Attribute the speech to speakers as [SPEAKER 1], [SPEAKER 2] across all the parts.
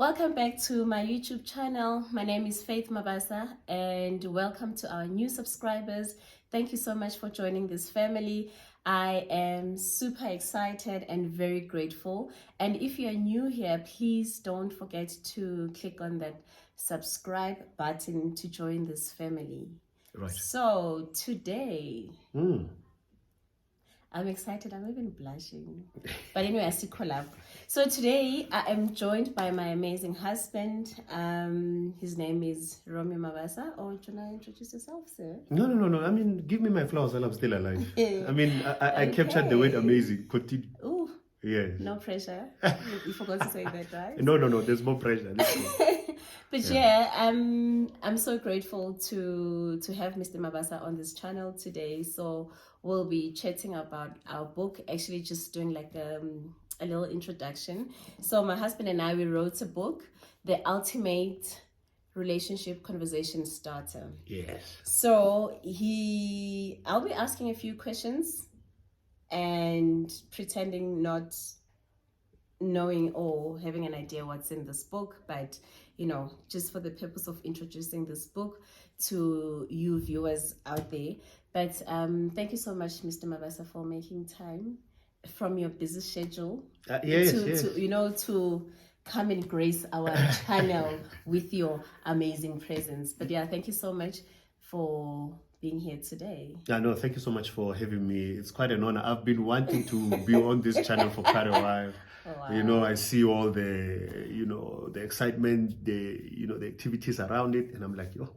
[SPEAKER 1] Welcome back to my YouTube channel. My name is Faith Mabasa and welcome to our new subscribers. Thank you so much for joining this family. I am super excited and very grateful. And if you're new here, please don't forget to click on that subscribe button to join this family.
[SPEAKER 2] Right.
[SPEAKER 1] So today, I'm excited. I'm even blushing. But anyway, I still collab. So today I am joined by my amazing husband. His name is ROMEO Mabasa. Or do you want to introduce yourself, sir?
[SPEAKER 2] No. I mean, give me my flowers while I'm still alive. I mean, I captured the word amazing. Continue.
[SPEAKER 1] Ooh.
[SPEAKER 2] Yes.
[SPEAKER 1] No pressure. You forgot to say that, right?
[SPEAKER 2] No. There's more pressure.
[SPEAKER 1] But yeah, I'm so grateful to have Mr. Mabasa on this channel today. So we'll be chatting about our book, actually just doing like a little introduction. So my husband and I, we wrote a book, The Ultimate Relationship Conversation Starter.
[SPEAKER 2] Yes.
[SPEAKER 1] So I'll be asking a few questions and pretending not knowing or having an idea what's in this book, but just for the purpose of introducing this book to you viewers out there. But thank you so much, Mr. Mabasa, for making time from your busy schedule to come and grace our channel with your amazing presence. But yeah, thank you so much for being here today.
[SPEAKER 2] No, thank you so much for having me. It's quite an honor. I've been wanting to be on this channel for quite a while. Wow. I see all the the excitement, the activities around it, and I'm like, oh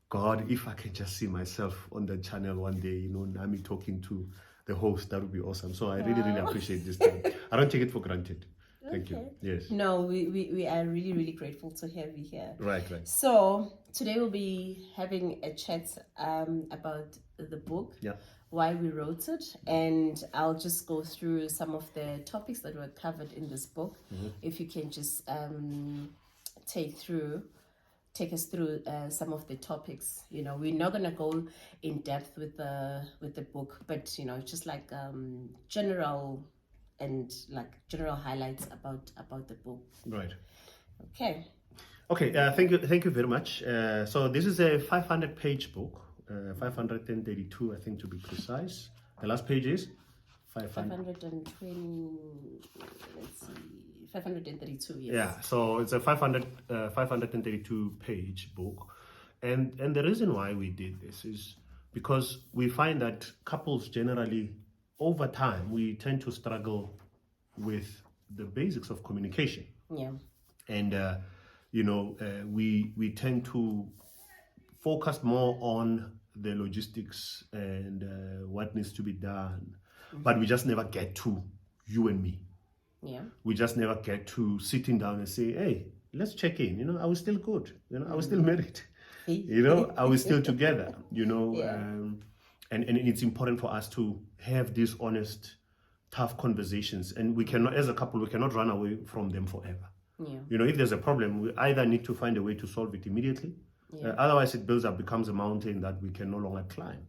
[SPEAKER 2] God, if I can just see myself on the channel one day, Nami talking to the host, that would be awesome. So I really appreciate this time. I don't take it for granted. Thank you. Yes.
[SPEAKER 1] No, we are really grateful to have you here.
[SPEAKER 2] Right.
[SPEAKER 1] So today we'll be having a chat about the book, why we wrote it, and I'll just go through some of the topics that were covered in this book. If you can just take us through some of the topics. We're not gonna go in depth with the book, but just like general highlights about the book.
[SPEAKER 2] Right.
[SPEAKER 1] Okay.
[SPEAKER 2] Thank you very much. So this is a 500-page book, 532, I think, to be precise. The last page is
[SPEAKER 1] 520. Let's see, 532. Yes.
[SPEAKER 2] Yeah. So it's a 532 page book, and the reason why we did this is because we find that couples generally, over time, we tend to struggle with the basics of communication.
[SPEAKER 1] Yeah.
[SPEAKER 2] And we tend to focus more on the logistics and what needs to be done, but we just never get to you and me.
[SPEAKER 1] Yeah.
[SPEAKER 2] We just never get to sitting down and say, hey, let's check in. Are we still good? Are we still married? Are we still together?
[SPEAKER 1] Yeah.
[SPEAKER 2] And it's important for us to have these honest, tough conversations. And we cannot, as a couple, we cannot run away from them forever.
[SPEAKER 1] Yeah.
[SPEAKER 2] If there's a problem, we either need to find a way to solve it immediately. Otherwise, it builds up, becomes a mountain that we can no longer climb.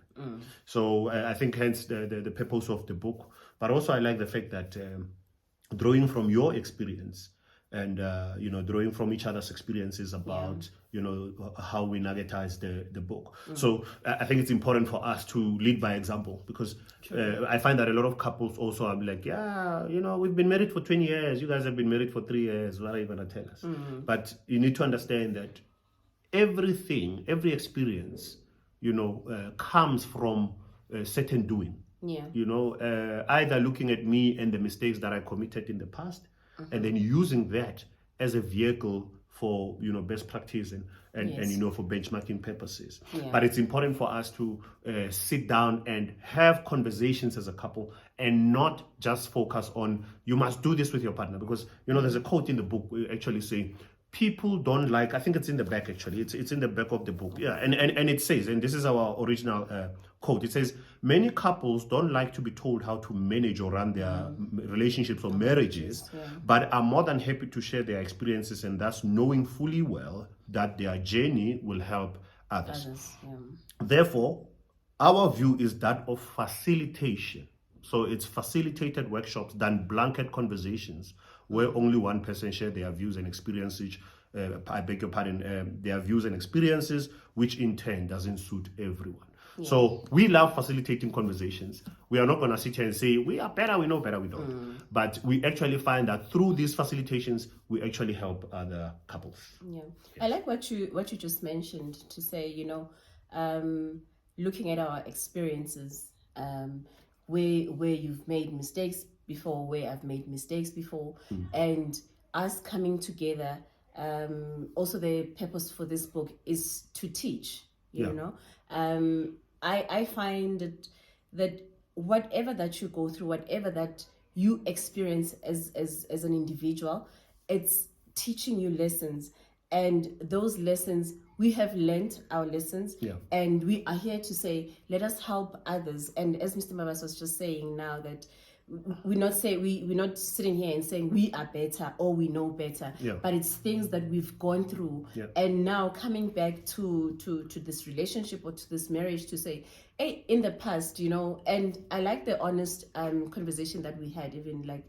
[SPEAKER 2] So I think hence the purpose of the book. But also I like the fact that drawing from your experience and drawing from each other's experiences about how we navigate the book. So I think it's important for us to lead by example, because I find that a lot of couples also are like, we've been married for 20 years, you guys have been married for 3 years, what are you gonna tell us? But you need to understand that every experience comes from certain doing. Either looking at me and the mistakes that I committed in the past, and then using that as a vehicle for best practice and for benchmarking purposes. But it's important for us to sit down and have conversations as a couple and not just focus on you must do this with your partner, because there's a quote in the book actually saying people don't like, I think it's in the back actually, it's in the back of the book, and it says, and this is our original quote, it says, many couples don't like to be told how to manage or run their relationships or marriages, but are more than happy to share their experiences, and thus knowing fully well that their journey will help others. Therefore, our view is that of facilitation. So it's facilitated workshops than blanket conversations where only one person shared their views and experiences. I beg your pardon, their views and experiences, which in turn doesn't suit everyone. Yeah. So we love facilitating conversations. We are not going to sit here and say, we are better, we know better, we don't. But we actually find that through these facilitations, we actually help other couples.
[SPEAKER 1] Yeah. Yes. I like what you just mentioned, to say, looking at our experiences, where you've made mistakes before, where I've made mistakes before, and us coming together. Also, the purpose for this book is to teach, you know. I find that whatever that you go through, whatever that you experience as an individual, it's teaching you lessons. And those lessons, we have learned our lessons, and we are here to say, let us help others. And as Mr. Mabasa was just saying now, that we're not sitting here and saying we are better or we know better, but it's things that we've gone through, and now coming back to this relationship or to this marriage to say, hey, in the past, and I like the honest conversation that we had, even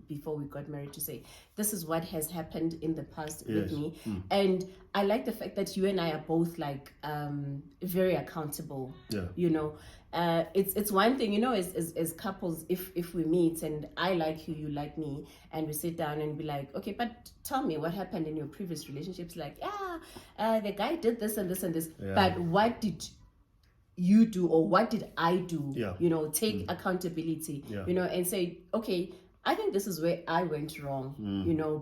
[SPEAKER 1] before we got married, to say, this is what has happened in the past with me. And I like the fact that you and I are both very accountable. It's one thing, as couples, if we meet and I like you, you like me, and we sit down and be like, okay, but tell me what happened in your previous relationships. The guy did this and this and this, but what did you do, or what did I do? Take accountability, and say, okay, I think this is where I went wrong,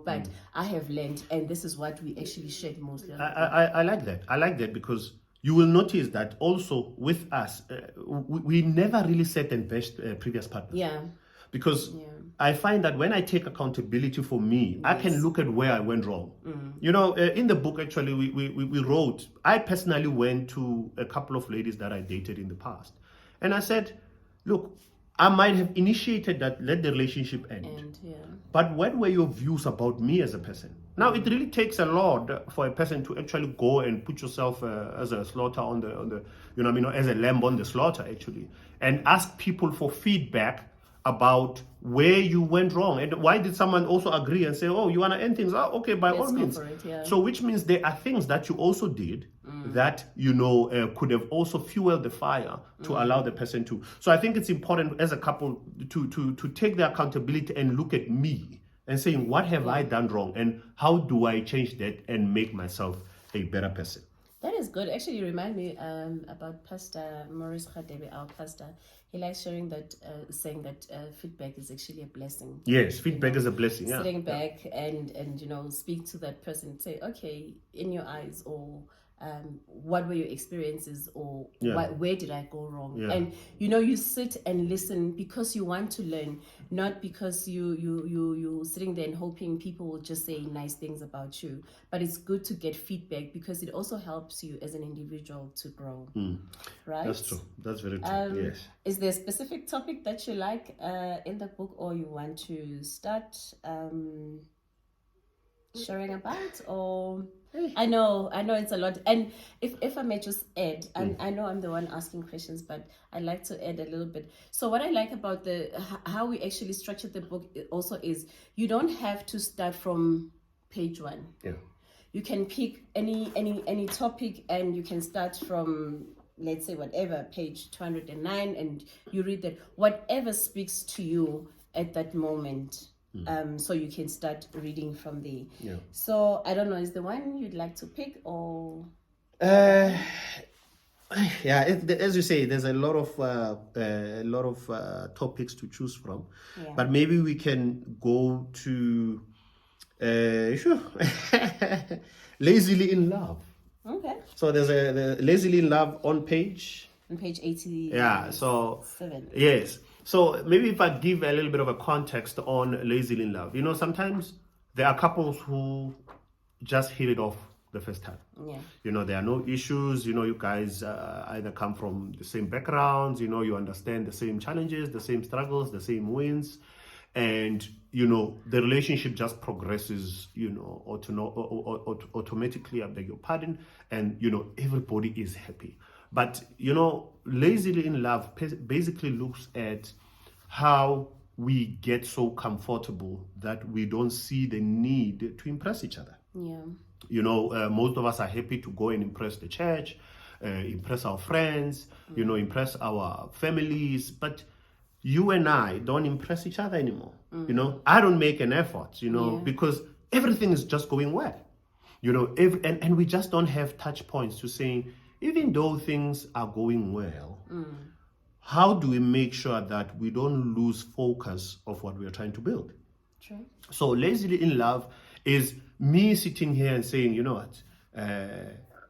[SPEAKER 1] but I have learned, and this is what we actually shared mostly.
[SPEAKER 2] I like that. I like that, because you will notice that also with us, we never really set and bashed previous partners. Because I find that when I take accountability for me, I can look at where I went wrong. In the book, actually, we wrote, I personally went to a couple of ladies that I dated in the past. And I said, look, I might have initiated that, let the relationship end. But what were your views about me as a person? Now, it really takes a lot for a person to actually go and put yourself as a slaughter on the, as a lamb on the slaughter, actually, and ask people for feedback about where you went wrong. And why did someone also agree and say, oh, you want to end things? Oh, okay, by all means. So which means there are things that you also did that, could have also fueled the fire to allow the person to. So I think it's important as a couple to take the accountability and look at me and saying, what have I done wrong? And how do I change that and make myself a better person?
[SPEAKER 1] That is good. Actually, you remind me about Pastor Maurice Khadebe, our pastor. He likes sharing that, saying that feedback is actually a blessing.
[SPEAKER 2] Yes, feedback is a blessing.
[SPEAKER 1] Sitting back and speak to that person, say, okay, in your eyes, or what were your experiences, or where did I go wrong? And you sit and listen because you want to learn, not because you sitting there and hoping people will just say nice things about you. But it's good to get feedback because it also helps you as an individual to grow. Right? That's
[SPEAKER 2] true. That's very true. Yes.
[SPEAKER 1] Is there a specific topic that you like in the book, or you want to start sharing about? Or I know it's a lot, and if I may just add, and I know I'm the one asking questions, but I like to add a little bit. So what I like about how we actually structured the book also is, you don't have to start from page 1. You can pick any topic, and you can start from, let's say, whatever, page 209, and you read that, whatever speaks to you at that moment. So you can start reading from there. So I don't know, is the one you'd like to pick, or?
[SPEAKER 2] As you say, there's a lot of topics to choose from, but maybe we can go to Lazily in Love.
[SPEAKER 1] Okay.
[SPEAKER 2] So there's the Lazily in Love on page
[SPEAKER 1] 80.
[SPEAKER 2] So
[SPEAKER 1] 7.
[SPEAKER 2] Yes. So maybe if I give a little bit of a context on Lazily in Love, sometimes there are couples who just hit it off the first time. There are no issues. You guys either come from the same backgrounds. You understand the same challenges, the same struggles, the same wins, and the relationship just progresses. Automatically. I beg your pardon, and everybody is happy. But Lazily in Love basically looks at how we get so comfortable that we don't see the need to impress each other.
[SPEAKER 1] Yeah.
[SPEAKER 2] You know, most of us are happy to go and impress the church, impress our friends, you know, impress our families, but you and I don't impress each other anymore. You know, I don't make an effort, you know, because everything is just going well. You know, and we just don't have touch points to saying, even though things are going well, how do we make sure that we don't lose focus of what we are trying to build?
[SPEAKER 1] True.
[SPEAKER 2] So lazily in love is me sitting here and saying, you know what,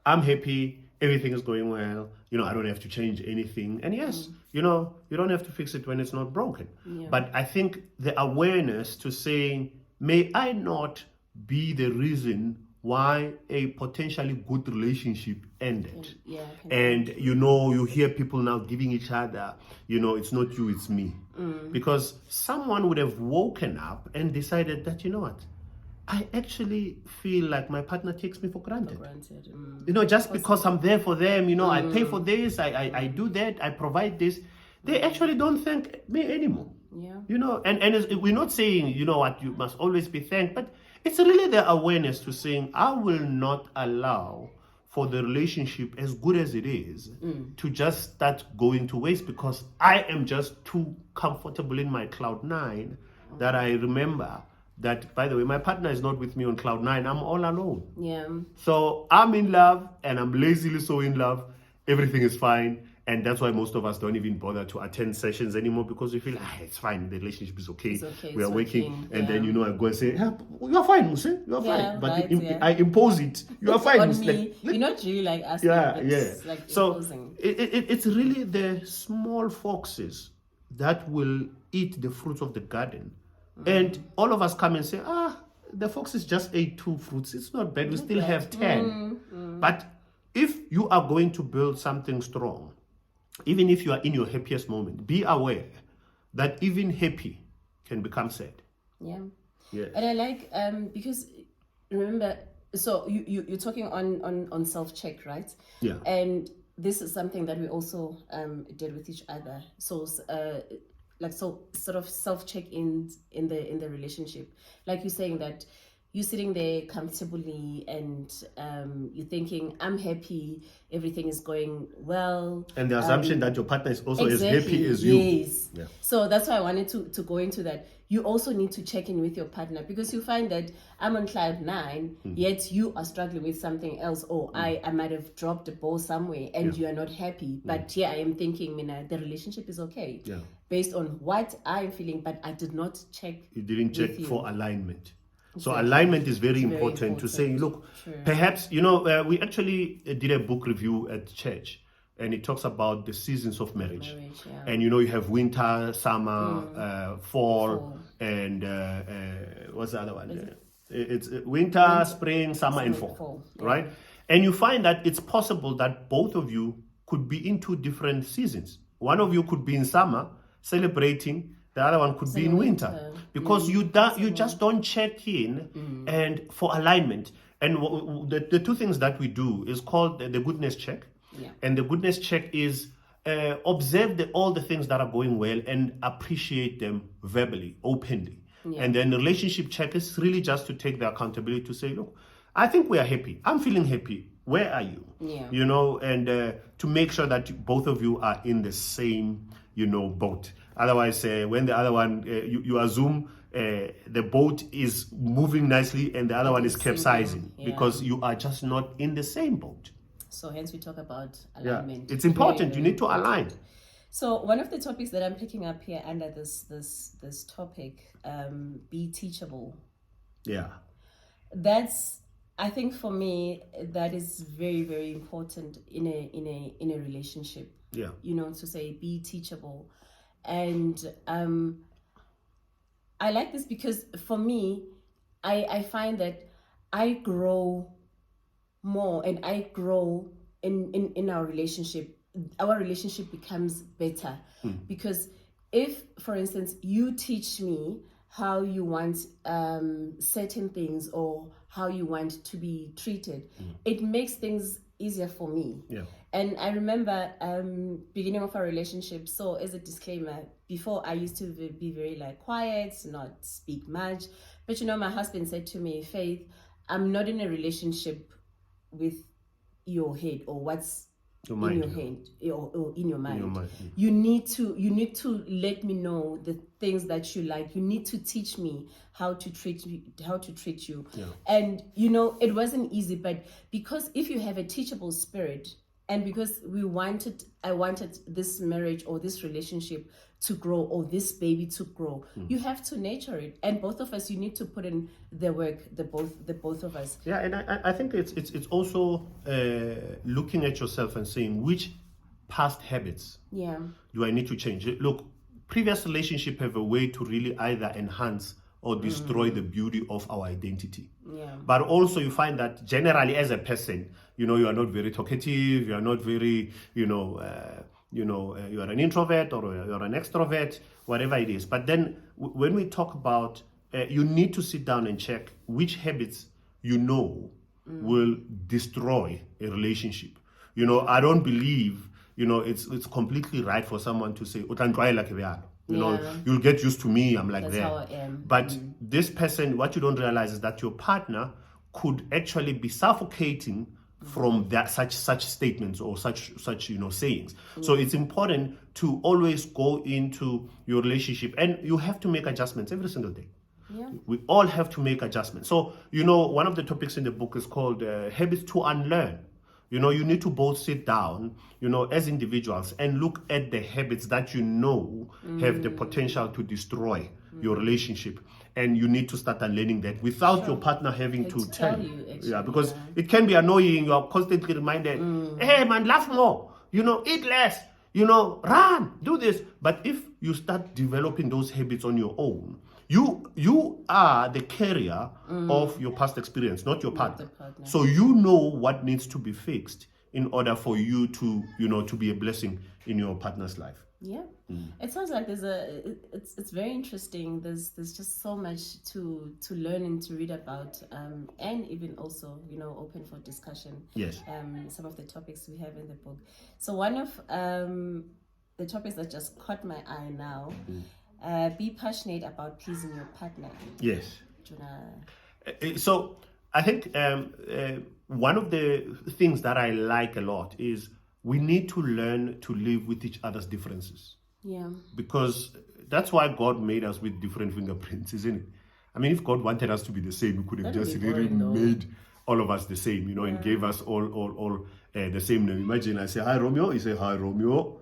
[SPEAKER 2] I'm happy, everything is going well, you know, I don't have to change anything. And yes, you know, you don't have to fix it when it's not broken.
[SPEAKER 1] Yeah.
[SPEAKER 2] But I think the awareness to saying, may I not be the reason why a potentially good relationship ended.
[SPEAKER 1] Yeah,
[SPEAKER 2] And you know, you hear people now giving each other, you know, it's not you, it's me. Because someone would have woken up and decided that, you know what, I actually feel like my partner takes me for granted. You know, just because I'm there for them, you know, I pay for this, I do that, I provide this. They actually don't thank me anymore.
[SPEAKER 1] Yeah.
[SPEAKER 2] You know, and we're not saying, you know what, you must always be thanked, but it's really the awareness to saying, I will not allow for the relationship, as good as it is, to just start going to waste because I am just too comfortable in my cloud nine that I remember that, by the way, my partner is not with me on cloud nine. I'm all alone.
[SPEAKER 1] Yeah.
[SPEAKER 2] So I'm in love and I'm lazily so in love. Everything is fine. And that's why most of us don't even bother to attend sessions anymore because we feel, it's fine, the relationship is okay. We are working. And then, you know, I go and say, you're fine, Muse, you're fine. But I impose it. You are fine.
[SPEAKER 1] On me, you're not really like asking, but it's like
[SPEAKER 2] so
[SPEAKER 1] imposing.
[SPEAKER 2] It's really the small foxes that will eat the fruits of the garden. And all of us come and say, the foxes just ate 2 fruits. It's not bad. We still have 10. But if you are going to build something strong, even if you are in your happiest moment, be aware that even happy can become sad.
[SPEAKER 1] Yeah.
[SPEAKER 2] Yeah.
[SPEAKER 1] And I like, because remember, so you're talking on self-check, right?
[SPEAKER 2] Yeah.
[SPEAKER 1] And this is something that we also did with each other. So sort of self-check in the relationship. Like you're saying that you're sitting there comfortably and you're thinking, I'm happy, everything is going well.
[SPEAKER 2] And the assumption that your partner is also
[SPEAKER 1] exactly,
[SPEAKER 2] as happy as you.
[SPEAKER 1] Yes.
[SPEAKER 2] Yeah.
[SPEAKER 1] So that's why I wanted to go into that. You also need to check in with your partner because you find that I'm on cloud 9, yet you are struggling with something else. Or I might have dropped a ball somewhere and you are not happy. But I am thinking, Mina, the relationship is okay.
[SPEAKER 2] Yeah.
[SPEAKER 1] Based on what I'm feeling, but I did not check.
[SPEAKER 2] You didn't check for alignment. So alignment is very important to say, look, perhaps, you know, we actually did a book review at church and it talks about the seasons of marriage. And, you know, you have winter, summer, fall, and what's the other one? It's winter, spring, summer, and fall, right? And you find that it's possible that both of you could be in 2 different seasons. One of you could be in summer, celebrating, the other one could be in winter because you just don't check in and for alignment. And the 2 things that we do is called the goodness check. Yeah. And the goodness check is observe all the things that are going well and appreciate them verbally, openly. Yeah. And then the relationship check is really just to take the accountability to say, look, I think we are happy. I'm feeling happy. Where are you? Yeah. You know, and to make sure that both of you are in the same, you know, boat. Otherwise, when the other one, you assume the boat is moving nicely and the other one is capsizing because you are just not in the same boat.
[SPEAKER 1] So hence we talk about alignment.
[SPEAKER 2] Yeah. It's important. You need to align.
[SPEAKER 1] So one of the topics that I'm picking up here under this topic, be teachable.
[SPEAKER 2] Yeah.
[SPEAKER 1] That's, I think for me, that is very, very important in a relationship.
[SPEAKER 2] Yeah.
[SPEAKER 1] You know, to say be teachable. And I like this because for me, I find that I grow more and I grow in our relationship. Our relationship becomes better because if, for instance, you teach me how you want certain things or how you want to be treated, it makes things easier for me.
[SPEAKER 2] Yeah.
[SPEAKER 1] And I remember beginning of our relationship, so as a disclaimer, before I used to be very like quiet, not speak much. But my husband said to me, Faith, I'm not in a relationship with your head or what's in your head or in your mind. You need to let me know the things that you like. You need to teach me how to treat you.
[SPEAKER 2] Yeah.
[SPEAKER 1] And it wasn't easy, but because if you have a teachable spirit, and because I wanted this marriage or this relationship to grow or this baby to grow, you have to nurture it, and both of us, you need to put in the work, the both of us.
[SPEAKER 2] Yeah, and I think it's also looking at yourself and saying, which past habits do I need to change? Look, previous relationship have a way to really either enhance or destroy the beauty of our identity.
[SPEAKER 1] Yeah.
[SPEAKER 2] But also you find that generally as a person, you are not very talkative, you are not very, you are an introvert or you're an extrovert, whatever it is. But then when we talk about, you need to sit down and check which habits will destroy a relationship. I don't believe, it's completely right for someone to say, you'll get used to me, I'm like
[SPEAKER 1] That's
[SPEAKER 2] that.
[SPEAKER 1] how I am.
[SPEAKER 2] But this person, what you don't realize is that your partner could actually be suffocating from that such statements or such sayings. So it's important to always go into your relationship, and you have to make adjustments every single day.
[SPEAKER 1] Yeah.
[SPEAKER 2] We all have to make adjustments. So one of the topics in the book is called habits to unlearn. You need to both sit down, as individuals, and look at the habits that have the potential to destroy your relationship. And you need to start unlearning that without your partner having to tell you.
[SPEAKER 1] Actually,
[SPEAKER 2] Yeah, because it can be annoying. You are constantly reminded, hey man, laugh more, eat less, run, do this. But if you start developing those habits on your own, you are the carrier of your past experience, not your partner. So you know what needs to be fixed in order for you to, to be a blessing in your partner's life.
[SPEAKER 1] Yeah. It sounds like it's very interesting. There's just so much to learn and to read about, and even also, open for discussion.
[SPEAKER 2] Yes.
[SPEAKER 1] Some of the topics we have in the book. So one of the topics that just caught my eye now, be passionate about pleasing your partner.
[SPEAKER 2] Yes. So I think one of the things that I like a lot is we need to learn to live with each other's differences.
[SPEAKER 1] Yeah.
[SPEAKER 2] Because that's why God made us with different fingerprints, isn't it? I mean, if God wanted us to be the same, He could have just really made all of us the same, and gave us all the same name. Imagine I say, hi, Romeo. You say, hi, Romeo.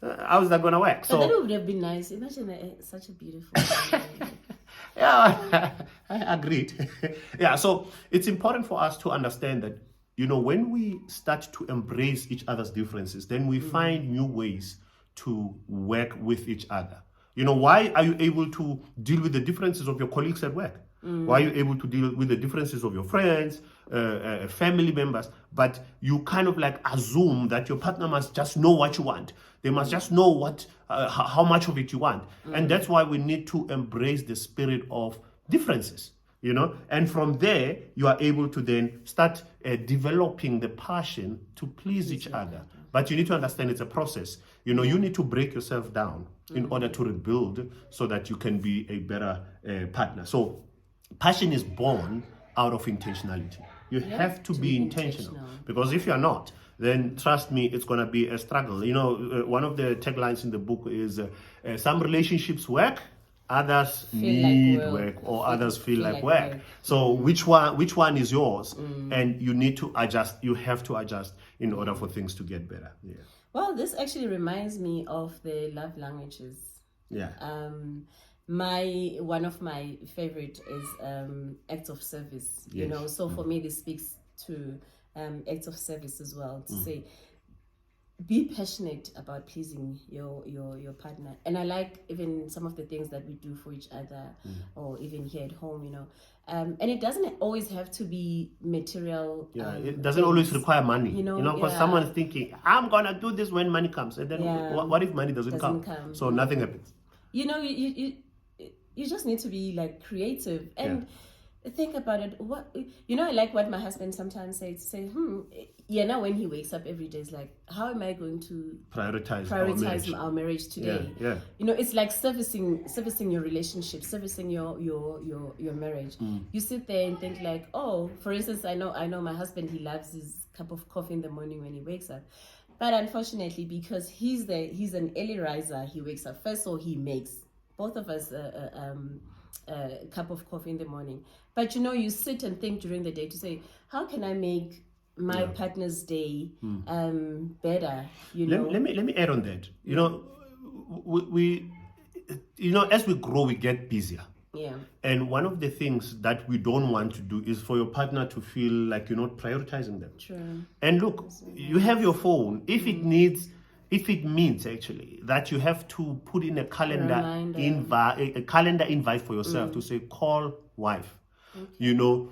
[SPEAKER 2] How is that going to work?
[SPEAKER 1] But that would have been nice. Imagine such a beautiful
[SPEAKER 2] Yeah, I agreed. Yeah, so it's important for us to understand that, when we start to embrace each other's differences, then we find new ways to work with each other. Why are you able to deal with the differences of your colleagues at work? Why are you able to deal with the differences of your friends, family members? But you kind of like assume that your partner must just know what you want. They must just know how much of it you want. And that's why we need to embrace the spirit of differences. And from there, you are able to then start developing the passion to please each other. But you need to understand it's a process. You need to break yourself down in order to rebuild so that you can be a better partner. So passion is born out of intentionality. You have to be intentional. Because if you're not, then trust me, it's going to be a struggle. One of the taglines in the book is some relationships work, others need work, or others feel like work. So which one is yours? And you need to adjust. You have to adjust in order for things to get better. Yeah.
[SPEAKER 1] Well, this actually reminds me of the love languages.
[SPEAKER 2] Yeah.
[SPEAKER 1] One of my favorite is acts of service.
[SPEAKER 2] Yes.
[SPEAKER 1] So for me, this speaks to acts of service as well. To say, be passionate about pleasing your partner. And I like even some of the things that we do for each other, or even here at home, and it doesn't always have to be material.
[SPEAKER 2] Yeah, it doesn't always require money, because someone's thinking, I'm gonna do this when money comes, and then what if money doesn't come? So nothing happens.
[SPEAKER 1] you just need to be like creative and think about it. What, you know, I like what my husband sometimes says. Say, now when he wakes up every day, is like, how am I going to
[SPEAKER 2] prioritize
[SPEAKER 1] our marriage today?
[SPEAKER 2] Yeah.
[SPEAKER 1] You know, it's like servicing your relationship, servicing your marriage. You sit there and think like, oh, for instance, I know my husband, he loves his cup of coffee in the morning when he wakes up. But unfortunately, because he's an early riser, he wakes up first, so he makes both of us a cup of coffee in the morning. But you know, you sit and think during the day to say, how can I make my partner's day better? You know,
[SPEAKER 2] let me add on that. You know, we you know, as we grow, we get busier.
[SPEAKER 1] Yeah.
[SPEAKER 2] And one of the things that we don't want to do is for your partner to feel like you're not prioritizing them.
[SPEAKER 1] True.
[SPEAKER 2] And look, you have your phone. If it means actually that you have to put in a calendar invite for yourself to say, call wife. Okay. You know,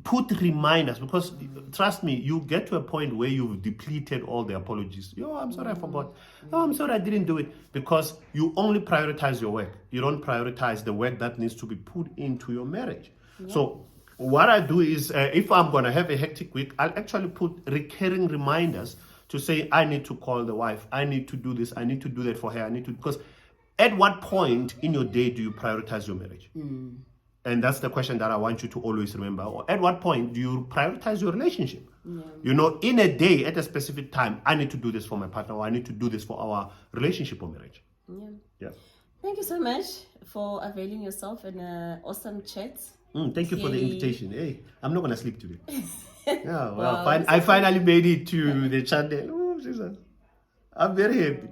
[SPEAKER 2] put reminders, because trust me, you get to a point where you've depleted all the apologies. Yo, I'm sorry, I forgot. Oh, I'm sorry, I didn't do it, because you only prioritize your work. You don't prioritize the work that needs to be put into your marriage. Yeah. So what I do is, if I'm going to have a hectic week, I'll actually put recurring reminders to say, I need to call the wife, I need to do this, I need to do that for her, because at what point in your day do you prioritize your marriage? And that's the question that I want you to always remember. At what point do you prioritize your relationship? Yeah. You know, in a day, at a specific time, I need to do this for my partner, or I need to do this for our relationship or marriage. Yeah.
[SPEAKER 1] Thank you so much for availing yourself in an awesome chat.
[SPEAKER 2] Thank you for the invitation. Hey, I'm not going to sleep today. Yeah, well, I finally made it to the channel. Oh, Jesus. I'm very happy.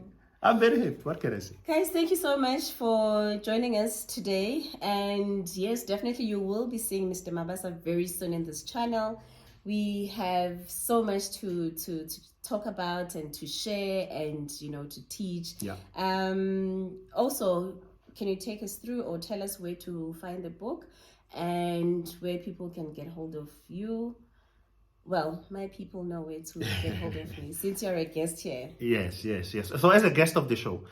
[SPEAKER 2] What can I say?
[SPEAKER 1] Guys, thank you so much for joining us today. And yes, definitely you will be seeing Mr. Mabasa very soon in this channel. We have so much to talk about and to share and, you know, to teach.
[SPEAKER 2] Yeah.
[SPEAKER 1] Also, can you take us through or tell us where to find the book and where people can get hold of you? Well, my people know where to get hold of me since you're a guest here.
[SPEAKER 2] Yes. So as a guest of the show,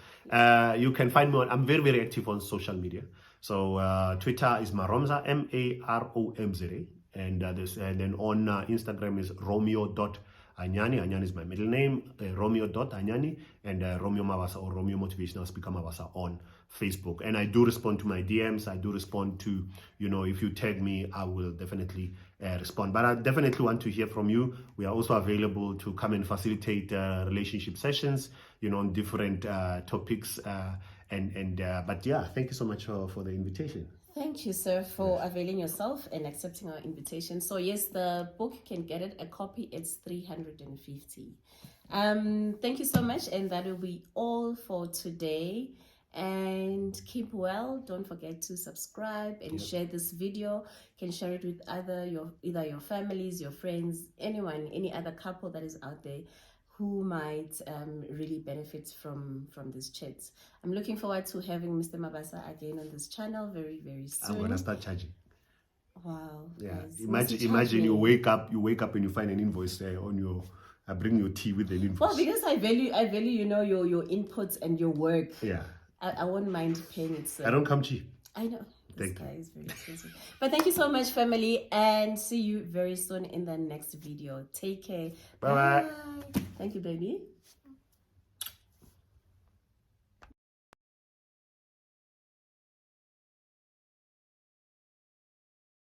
[SPEAKER 2] you can find me I'm very, very active on social media. So Twitter is Maromza, Maromza. And then on Instagram is Romeo.Anyani. Anyani is my middle name, Romeo.Anyani, and Romeo Mabasa, or Romeo Motivational Speaker Mabasa, on Facebook. And I do respond to my DMs. I do respond to, you know, if you tag me, I will definitely respond. But I definitely want to hear from you. We are also available to come and facilitate relationship sessions, you know, on different topics. But yeah, thank you so much for the invitation.
[SPEAKER 1] Thank you, sir, for availing yourself and accepting our invitation. So yes, the book, you can get it. A copy, it's 350. Thank you so much, and that will be all for today. And keep well. Don't forget to subscribe and share this video. You can share it with either your families, your friends, anyone, any other couple that is out there who might really benefit from this chat. I'm looking forward to having Mr. Mabasa again on this channel very, very soon.
[SPEAKER 2] I'm gonna start charging.
[SPEAKER 1] Wow.
[SPEAKER 2] Yeah. Nice. Imagine you wake up and you find an invoice on your. I bring your tea with an invoice.
[SPEAKER 1] Well, because I value you know, your inputs and your work.
[SPEAKER 2] Yeah.
[SPEAKER 1] I won't mind paying it. So.
[SPEAKER 2] I don't come cheap.
[SPEAKER 1] I know. This guy is very expensive. But thank you so much, family, and see you very soon in the next video. Take care.
[SPEAKER 2] Bye.
[SPEAKER 1] Thank you, baby.